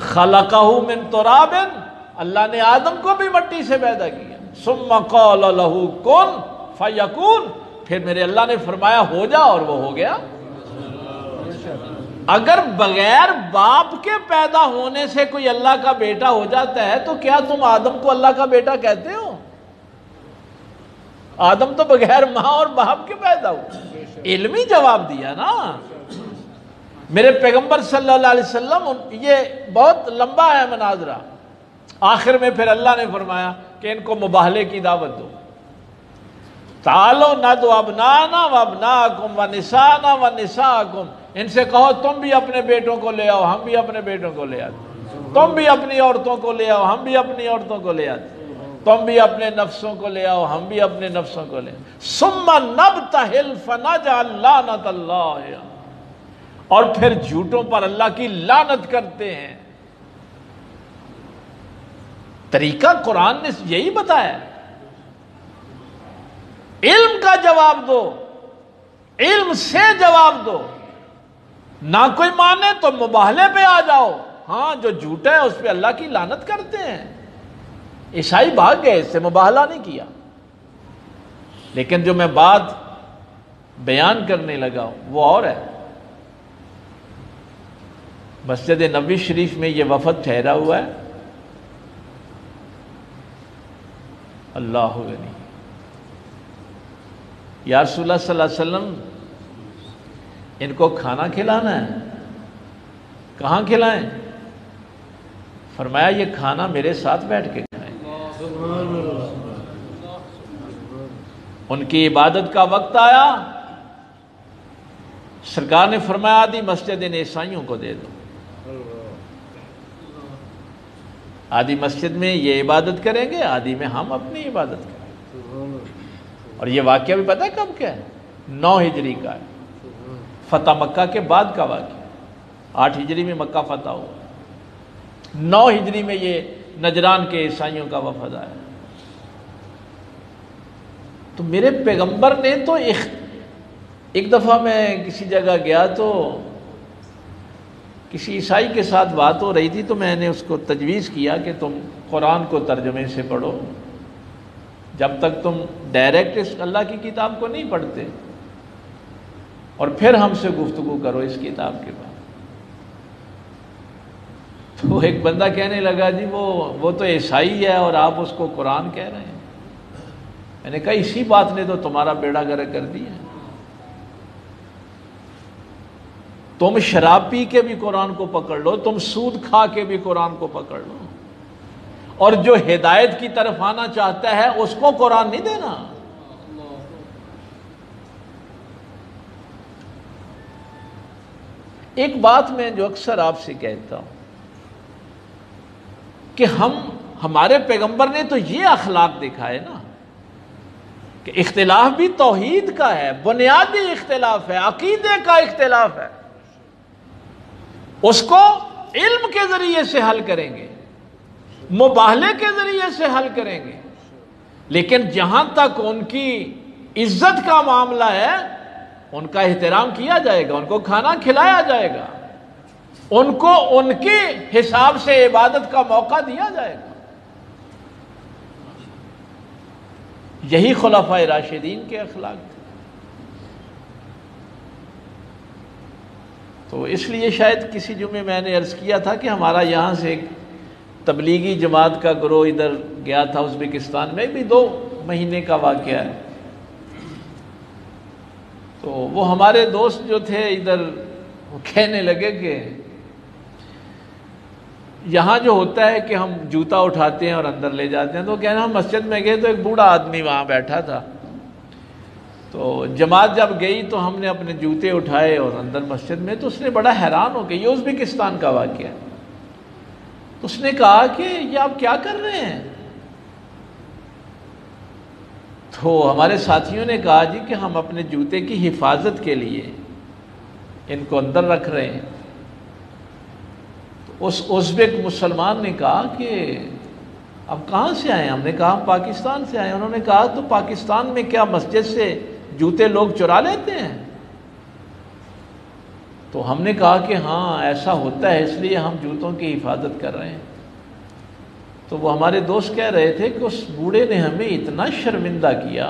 خلقہ من تراب، اللہ نے آدم کو بھی مٹی سے پیدا کیا، ثم قال له کن فیکون، پھر میرے اللہ نے فرمایا ہو جا، اور وہ ہو گیا۔ اگر بغیر باپ کے پیدا ہونے سے کوئی اللہ کا بیٹا ہو جاتا ہے تو کیا تم آدم کو اللہ کا بیٹا کہتے ہو؟ آدم تو بغیر ماں اور باپ کے پیدا ہو۔ علمی جواب دیا نا میرے پیغمبر صلی اللہ علیہ وسلم۔ یہ بہت لمبا ہے مناظرہ، آخر میں پھر اللہ نے فرمایا کہ ان کو مباہلے کی دعوت دو۔ تعالوا ندعو ابناءنا وابناءکم ونساءنا ونساءکم، ان سے کہو تم بھی اپنے بیٹوں کو لے آؤ، ہم بھی اپنے بیٹوں کو لے آتے، تم بھی اپنی عورتوں کو لے آؤ، ہم بھی اپنی عورتوں کو لے آتے، تم بھی اپنے نفسوں کو لے آؤ، ہم بھی اپنے نفسوں کو لے آؤ۔ ثم نبتہل فنجعل لعنت اللہ، اور پھر جھوٹوں پر اللہ کی لعنت کرتے ہیں۔ طریقہ قرآن نے یہی بتایا، علم کا جواب دو، علم سے جواب دو، نہ کوئی مانے تو مباہلے پہ آ جاؤ۔ ہاں جو جھوٹا ہے اس پہ اللہ کی لعنت کرتے ہیں۔ عیسائی بھاگ گئے، اس سے مباہلہ نہیں کیا، لیکن جو میں بات بیان کرنے لگا ہوں وہ اور ہے۔ مسجد نبوی شریف میں یہ وفد ٹھہرا ہوا ہے، اللہ غنی، یا رسول اللہ صلی اللہ علیہ وسلم ان کو کھانا کھلانا ہے، کہاں کھلائیں؟ فرمایا یہ کھانا میرے ساتھ بیٹھ کے کھائیں۔ ان کی عبادت کا وقت آیا، سرکار نے فرمایا آدھی مسجد ان عیسائیوں کو دے دو، آدھی مسجد میں یہ عبادت کریں گے، آدھی میں ہم اپنی عبادت کریں گے۔ اور یہ واقعہ بھی پتہ ہے کب کیا ہے؟ 9 ہجری کا ہے، فتح مکہ کے بعد کا واقعہ۔ 8 ہجری میں مکہ فتح ہوا، 9 ہجری میں یہ نجران کے عیسائیوں کا وفد آیا۔ تو میرے پیغمبر نے تو ایک دفعہ میں کسی جگہ گیا تو کسی عیسائی کے ساتھ بات ہو رہی تھی، تو میں نے اس کو تجویز کیا کہ تم قرآن کو ترجمے سے پڑھو، جب تک تم ڈائریکٹ اس اللہ کی کتاب کو نہیں پڑھتے، اور پھر ہم سے گفتگو کرو اس کتاب کے بعد۔ تو ایک بندہ کہنے لگا جی وہ تو عیسائی ہے اور آپ اس کو قرآن کہہ رہے ہیں۔ میں نے کہا اسی بات نے تو تمہارا بیڑا گرک کر دیا۔ تم شراب پی کے بھی قرآن کو پکڑ لو، تم سود کھا کے بھی قرآن کو پکڑ لو، اور جو ہدایت کی طرف آنا چاہتا ہے اس کو قرآن نہیں دینا۔ ایک بات میں جو اکثر آپ سے کہتا ہوں کہ ہمارے پیغمبر نے تو یہ اخلاق دکھائے نا کہ اختلاف بھی توحید کا ہے، بنیادی اختلاف ہے، عقیدے کا اختلاف ہے، اس کو علم کے ذریعے سے حل کریں گے، مباہلے کے ذریعے سے حل کریں گے، لیکن جہاں تک ان کی عزت کا معاملہ ہے ان کا احترام کیا جائے گا، ان کو کھانا کھلایا جائے گا، ان کو ان کے حساب سے عبادت کا موقع دیا جائے گا۔ یہی خلفائے راشدین کے اخلاق تھے۔ تو اس لیے شاید کسی جمعے میں نے عرض کیا تھا کہ ہمارا یہاں سے ایک تبلیغی جماعت کا گروہ ادھر گیا تھا ازبکستان میں، بھی 2 مہینے کا واقعہ ہے۔ تو وہ ہمارے دوست جو تھے ادھر وہ کہنے لگے کہ یہاں جو ہوتا ہے کہ ہم جوتا اٹھاتے ہیں اور اندر لے جاتے ہیں، تو کہنا ہم مسجد میں گئے تو ایک بوڑھا آدمی وہاں بیٹھا تھا، تو جماعت جب گئی تو ہم نے اپنے جوتے اٹھائے اور اندر مسجد میں، تو اس نے بڑا حیران ہو کہ یہ ازبکستان کا واقعہ ہے۔ اس نے کہا کہ یہ آپ کیا کر رہے ہیں؟ تو ہمارے ساتھیوں نے کہا جی کہ ہم اپنے جوتے کی حفاظت کے لیے ان کو اندر رکھ رہے ہیں۔ تو اس ازبک مسلمان نے کہا کہ اب کہاں سے آئے ہیں؟ ہم نے کہا ہم پاکستان سے آئے ہیں۔ انہوں نے کہا تو پاکستان میں کیا مسجد سے جوتے لوگ چرا لیتے ہیں؟ تو ہم نے کہا کہ ہاں ایسا ہوتا ہے، اس لیے ہم جوتوں کی حفاظت کر رہے ہیں۔ تو وہ ہمارے دوست کہہ رہے تھے کہ اس بوڑھے نے ہمیں اتنا شرمندہ کیا،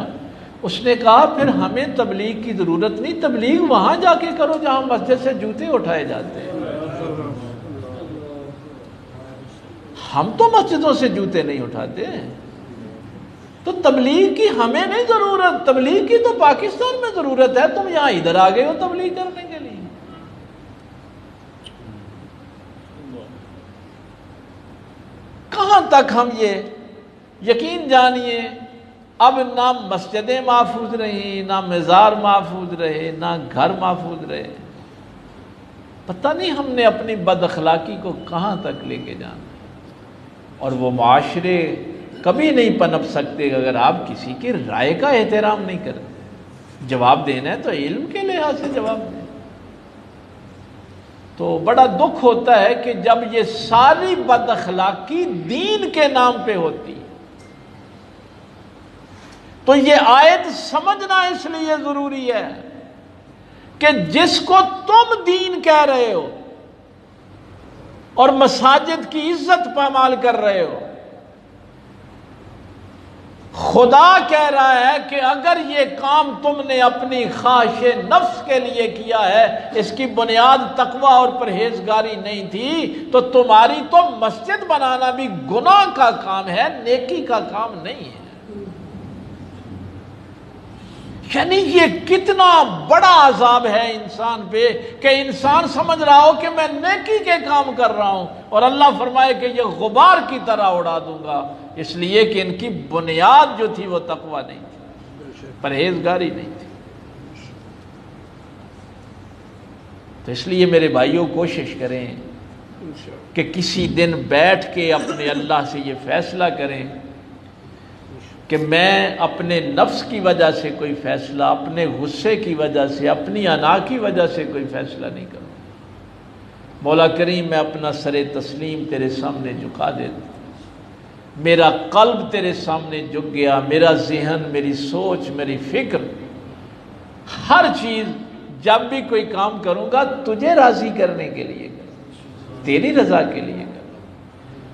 اس نے کہا پھر ہمیں تبلیغ کی ضرورت نہیں، تبلیغ وہاں جا کے کرو جہاں مسجد سے جوتے اٹھائے جاتے ہیں، ہم تو مسجدوں سے جوتے نہیں اٹھاتے، تو تبلیغ کی ہمیں نہیں ضرورت، تبلیغ کی تو پاکستان میں ضرورت ہے، تم یہاں ادھر آ گئے ہو تبلیغ کرنے کے لیے۔ کہاں تک ہم یہ یقین جانیے، اب نہ مسجدیں محفوظ رہیں، نہ مزار محفوظ رہے، نہ گھر محفوظ رہے، پتہ نہیں ہم نے اپنی بد اخلاقی کو کہاں تک لے کے جانا۔ اور وہ معاشرے کبھی نہیں پنپ سکتے اگر آپ کسی کی رائے کا احترام نہیں کرتے۔ جواب دینا ہے تو علم کے لحاظ سے جواب دیں۔ تو بڑا دکھ ہوتا ہے کہ جب یہ ساری بد اخلاقی دین کے نام پہ ہوتی، تو یہ آیت سمجھنا اس لیے ضروری ہے کہ جس کو تم دین کہہ رہے ہو اور مساجد کی عزت پامال کر رہے ہو، خدا کہہ رہا ہے کہ اگر یہ کام تم نے اپنی خواہش نفس کے لیے کیا ہے، اس کی بنیاد تقوی اور پرہیزگاری نہیں تھی، تو تمہاری تو مسجد بنانا بھی گناہ کا کام ہے، نیکی کا کام نہیں ہے۔ یعنی یہ کتنا بڑا عذاب ہے انسان پہ کہ انسان سمجھ رہا ہو کہ میں نیکی کے کام کر رہا ہوں، اور اللہ فرمائے کہ یہ غبار کی طرح اڑا دوں گا، اس لیے کہ ان کی بنیاد جو تھی وہ تقوی نہیں تھی، پرہیزگاری نہیں تھی۔ تو اس لیے میرے بھائیوں کوشش کریں کہ کسی دن بیٹھ کے اپنے اللہ سے یہ فیصلہ کریں کہ میں اپنے نفس کی وجہ سے کوئی فیصلہ، اپنے غصے کی وجہ سے، اپنی انا کی وجہ سے کوئی فیصلہ نہیں کروں۔ مولا کریم میں اپنا سر تسلیم تیرے سامنے جھکا دیتا ہوں، میرا قلب تیرے سامنے جھک گیا، میرا ذہن، میری سوچ، میری فکر، ہر چیز جب بھی کوئی کام کروں گا تجھے راضی کرنے کے لیے کروں، تیری رضا کے لیے کروں،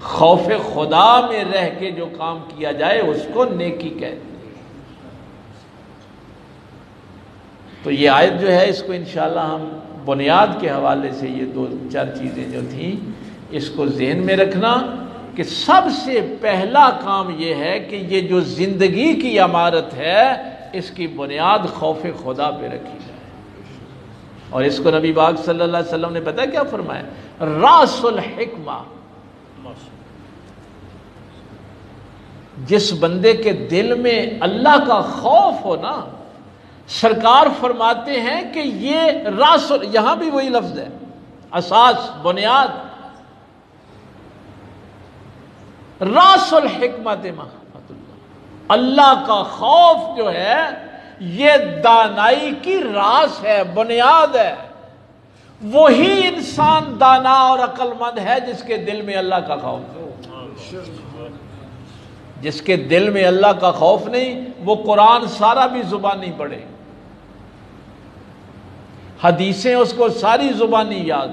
خوف خدا میں رہ کے جو کام کیا جائے اس کو نیکی کہتے ہیں۔ تو یہ آیت جو ہے اس کو انشاءاللہ ہم بنیاد کے حوالے سے یہ 2-4 چیزیں جو تھیں اس کو ذہن میں رکھنا کہ سب سے پہلا کام یہ ہے کہ یہ جو زندگی کی عمارت ہے اس کی بنیاد خوف خدا پہ رکھی جائے، اور اس کو نبی پاک صلی اللہ علیہ وسلم نے پتہ کیا فرمایا؟ راس الحکمہ، جس بندے کے دل میں اللہ کا خوف ہو نا، سرکار فرماتے ہیں کہ یہ راس، یہاں بھی وہی لفظ ہے، اساس، بنیاد، راس الحکمت مخافت اللہ، اللہ کا خوف جو ہے یہ دانائی کی راس ہے، بنیاد ہے، وہی انسان دانا اور عقل مند ہے جس کے دل میں اللہ کا خوف ہے۔ جس کے دل میں اللہ کا خوف نہیں، وہ قرآن سارا بھی زبانی پڑھے، حدیثیں اس کو ساری زبانی یاد،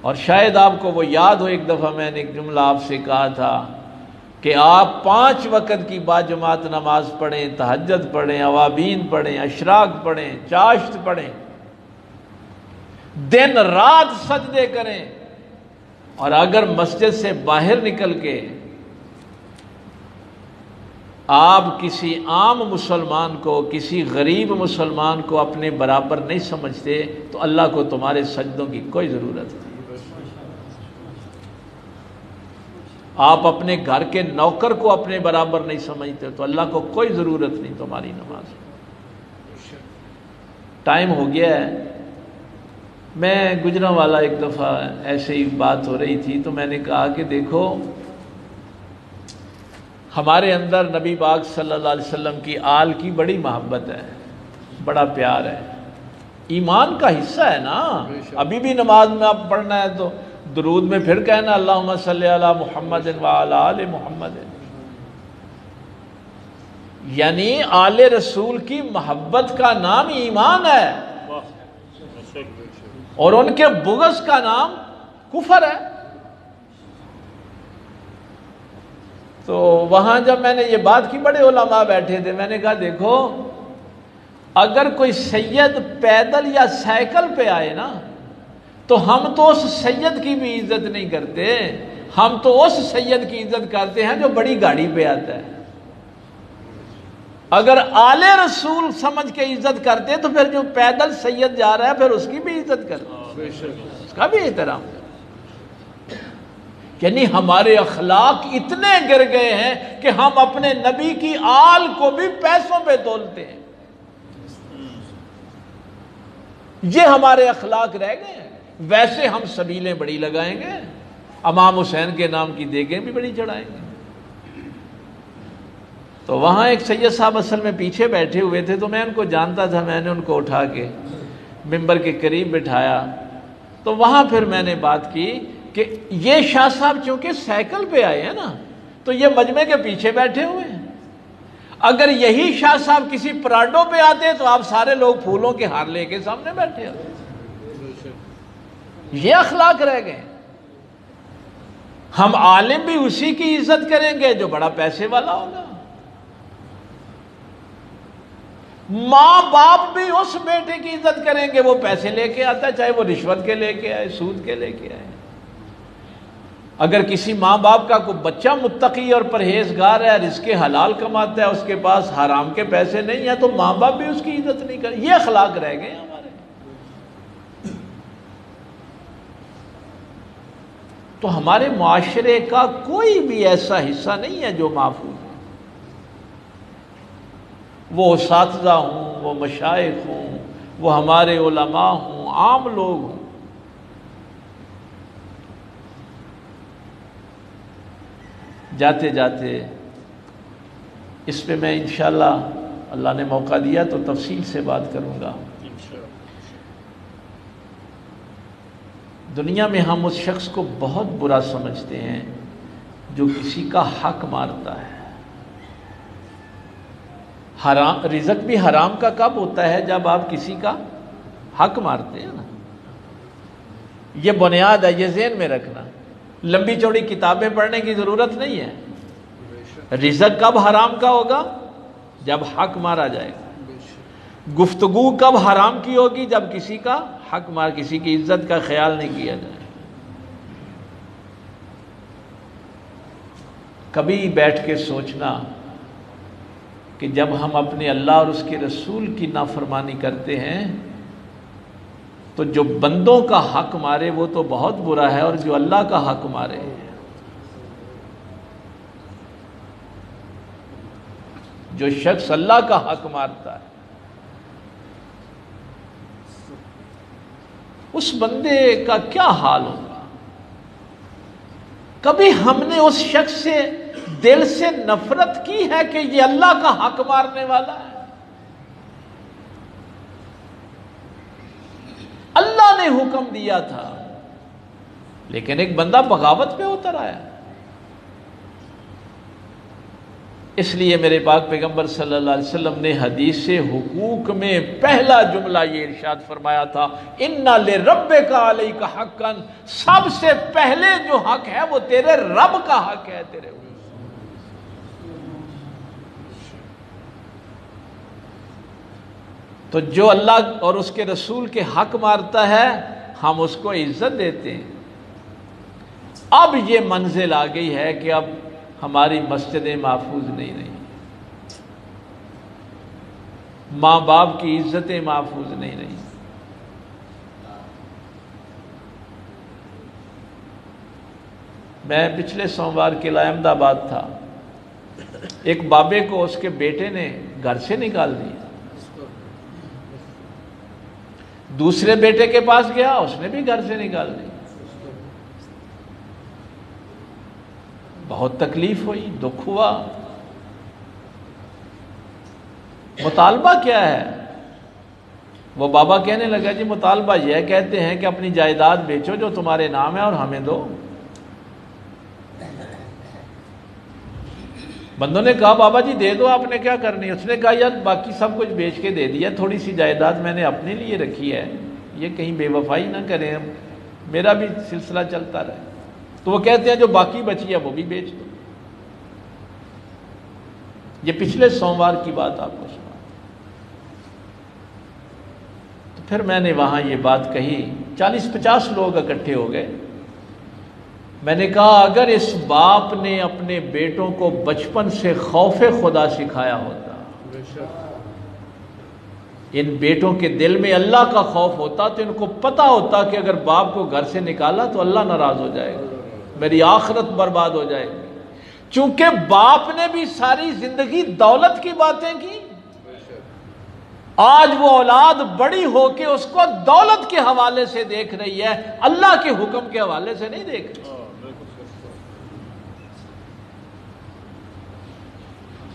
اور شاید آپ کو وہ یاد ہو، ایک دفعہ میں نے ایک جملہ آپ سے کہا تھا کہ آپ 5 وقت کی باجماعت نماز پڑھیں، تہجد پڑھیں، اوابین پڑھیں، اشراق پڑھیں، چاشت پڑھیں، دن رات سجدے کریں، اور اگر مسجد سے باہر نکل کے آپ کسی عام مسلمان کو، کسی غریب مسلمان کو اپنے برابر نہیں سمجھتے تو اللہ کو تمہارے سجدوں کی کوئی ضرورت نہیں۔ آپ اپنے گھر کے نوکر کو اپنے برابر نہیں سمجھتے تو اللہ کو کوئی ضرورت نہیں تمہاری نماز۔ ٹائم ہو گیا ہے۔ میں گجرانوالہ ایک دفعہ ایسے ہی بات ہو رہی تھی تو میں نے کہا کہ دیکھو، ہمارے اندر نبی پاک صلی اللہ علیہ وسلم کی آل کی بڑی محبت ہے، بڑا پیار ہے، ایمان کا حصہ ہے نا۔ ابھی بھی نماز میں آپ پڑھنا ہے تو درود میں پھر کہنا اللہم صلی علی محمد وعلی آل محمد، یعنی آل رسول کی محبت کا نام ایمان ہے، اور ان کے بغض کا نام کفر ہے۔ تو وہاں جب میں نے یہ بات کی، بڑے علماء بیٹھے تھے، میں نے کہا دیکھو، اگر کوئی سید پیدل یا سائیکل پہ آئے نا تو ہم تو اس سید کی بھی عزت نہیں کرتے، ہم تو اس سید کی عزت کرتے ہیں جو بڑی گاڑی پہ آتا ہے۔ اگر آل رسول سمجھ کے عزت کرتے تو پھر جو پیدل سید جا رہا ہے پھر اس کی بھی عزت کرتے، اس کا بھی احترام کرتے۔ یعنی ہمارے اخلاق اتنے گر گئے ہیں کہ ہم اپنے نبی کی آل کو بھی پیسوں پہ تولتے ہیں، یہ ہمارے اخلاق رہ گئے ہیں۔ ویسے ہم سبیلیں بڑی لگائیں گے، امام حسین کے نام کی دیگیں بھی بڑی چڑھائیں گے۔ تو وہاں ایک سید صاحب اصل میں پیچھے بیٹھے ہوئے تھے تو میں ان کو جانتا تھا، میں نے ان کو اٹھا کے ممبر کے قریب بٹھایا، تو وہاں پھر میں نے بات کی کہ یہ شاہ صاحب چونکہ سائیکل پہ آئے ہیں نا تو یہ مجمع کے پیچھے بیٹھے ہوئے ہیں، اگر یہی شاہ صاحب کسی پراڈو پہ آتے تو آپ سارے لوگ پھولوں کے ہار لے کے سامنے بیٹھے ہوتے۔ یہ اخلاق رہ گئے۔ ہم عالم بھی اسی کی عزت کریں گے جو بڑا پیسے والا ہوگا، ماں باپ بھی اس بیٹے کی عزت کریں گے وہ پیسے لے کے آتا ہے، چاہے وہ رشوت کے لے کے آئے، سود کے لے کے آئے۔ اگر کسی ماں باپ کا کوئی بچہ متقی اور پرہیزگار ہے، رزق حلال کماتا ہے، اس کے پاس حرام کے پیسے نہیں ہیں، تو ماں باپ بھی اس کی عزت نہیں کریں۔ یہ اخلاق رہ گئے ہمارے۔ تو ہمارے معاشرے کا کوئی بھی ایسا حصہ نہیں ہے جو محفوظ ہے، وہ اساتذہ ہوں، وہ مشائخ ہوں، وہ ہمارے علماء ہوں، عام لوگ ہوں۔ جاتے جاتے اس پہ میں انشاءاللہ اللہ نے موقع دیا تو تفصیل سے بات کروں گا۔ دنیا میں ہم اس شخص کو بہت برا سمجھتے ہیں جو کسی کا حق مارتا ہے۔ حرام رزق بھی حرام کا کب ہوتا ہے؟ جب آپ کسی کا حق مارتے ہیں نا۔ یہ بنیاد ہے، یہ ذہن میں رکھنا۔ لمبی چوڑی کتابیں پڑھنے کی ضرورت نہیں ہے۔ رزق کب حرام کا ہوگا؟ جب حق مارا جائے گا۔ گفتگو کب حرام کی ہوگی؟ جب کسی کا حق مار، کسی کی عزت کا خیال نہیں کیا جائے۔ کبھی بیٹھ کے سوچنا کہ جب ہم اپنے اللہ اور اس کے رسول کی نافرمانی کرتے ہیں تو جو بندوں کا حق مارے وہ تو بہت برا ہے، اور جو اللہ کا حق مارے، جو شخص اللہ کا حق مارتا ہے، اس بندے کا کیا حال ہوگا؟ کبھی ہم نے اس شخص سے دل سے نفرت کی ہے کہ یہ اللہ کا حق مارنے والا ہے؟ اللہ نے حکم دیا تھا، لیکن ایک بندہ بغاوت پہ اتر آیا۔ اس لیے میرے پاک پیغمبر صلی اللہ علیہ وسلم نے حدیث حقوق میں پہلا جملہ یہ ارشاد فرمایا تھا، اِنَّ لِرَبِّكَ عَلَيْكَ حَقًّا، سب سے پہلے جو حق ہے وہ تیرے رب کا حق ہے تیرے اوپر۔ تو جو اللہ اور اس کے رسول کے حق مارتا ہے ہم اس کو عزت دیتے ہیں۔ اب یہ منزل آ گئی ہے کہ اب ہماری مسجدیں محفوظ نہیں رہی، ماں باپ کی عزتیں محفوظ نہیں رہی۔ میں پچھلے سوموار قلعہ احمد آباد تھا، ایک بابے کو اس کے بیٹے نے گھر سے نکال دیا، دوسرے بیٹے کے پاس گیا، اس نے بھی گھر سے نکال دیا۔ بہت تکلیف ہوئی، دکھ ہوا۔ مطالبہ کیا ہے؟ وہ بابا کہنے لگا جی مطالبہ یہ کہتے ہیں کہ اپنی جائیداد بیچو جو تمہارے نام ہے اور ہمیں دو۔ بندوں نے کہا بابا جی دے دو، آپ نے کیا کرنی؟ اس نے کہا یار باقی سب کچھ بیچ کے دے دیا، تھوڑی سی جائیداد میں نے اپنے لیے رکھی ہے، یہ کہیں بے وفائی نہ کریں، میرا بھی سلسلہ چلتا رہے۔ تو وہ کہتے ہیں جو باقی بچی ہے وہ بھی بیچ دو۔ یہ پچھلے سوموار کی بات آپ کو سنا۔ تو پھر میں نے وہاں یہ بات کہی، 40-50 لوگ اکٹھے ہو گئے۔ میں نے کہا اگر اس باپ نے اپنے بیٹوں کو بچپن سے خوف خدا سکھایا ہوتا، ان بیٹوں کے دل میں اللہ کا خوف ہوتا تو ان کو پتہ ہوتا کہ اگر باپ کو گھر سے نکالا تو اللہ ناراض ہو جائے گا، میری آخرت برباد ہو جائے گی۔ چونکہ باپ نے بھی ساری زندگی دولت کی باتیں کی، آج وہ اولاد بڑی ہو کے اس کو دولت کے حوالے سے دیکھ رہی ہے، اللہ کے حکم کے حوالے سے نہیں دیکھ رہی۔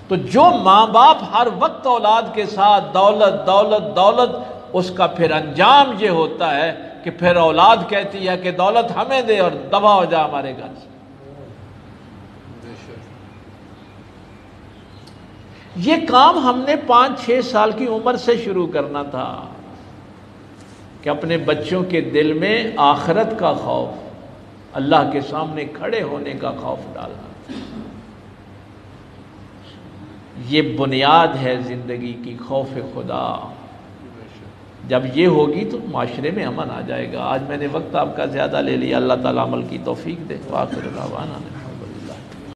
تو جو ماں باپ ہر وقت اولاد کے ساتھ دولت دولت دولت، اس کا پھر انجام یہ ہوتا ہے کہ پھر اولاد کہتی ہے کہ دولت ہمیں دے اور دبا ہو جا ہمارے گھر سے۔ یہ کام ہم نے 5-6 سال کی عمر سے شروع کرنا تھا کہ اپنے بچوں کے دل میں آخرت کا خوف، اللہ کے سامنے کھڑے ہونے کا خوف ڈالنا۔ یہ بنیاد ہے زندگی کی، خوف خدا۔ جب یہ ہوگی تو معاشرے میں امن آ جائے گا۔ آج میں نے وقت آپ کا زیادہ لے لیا، اللہ تعالیٰ عمل کی توفیق دے۔ وآخر دعوانا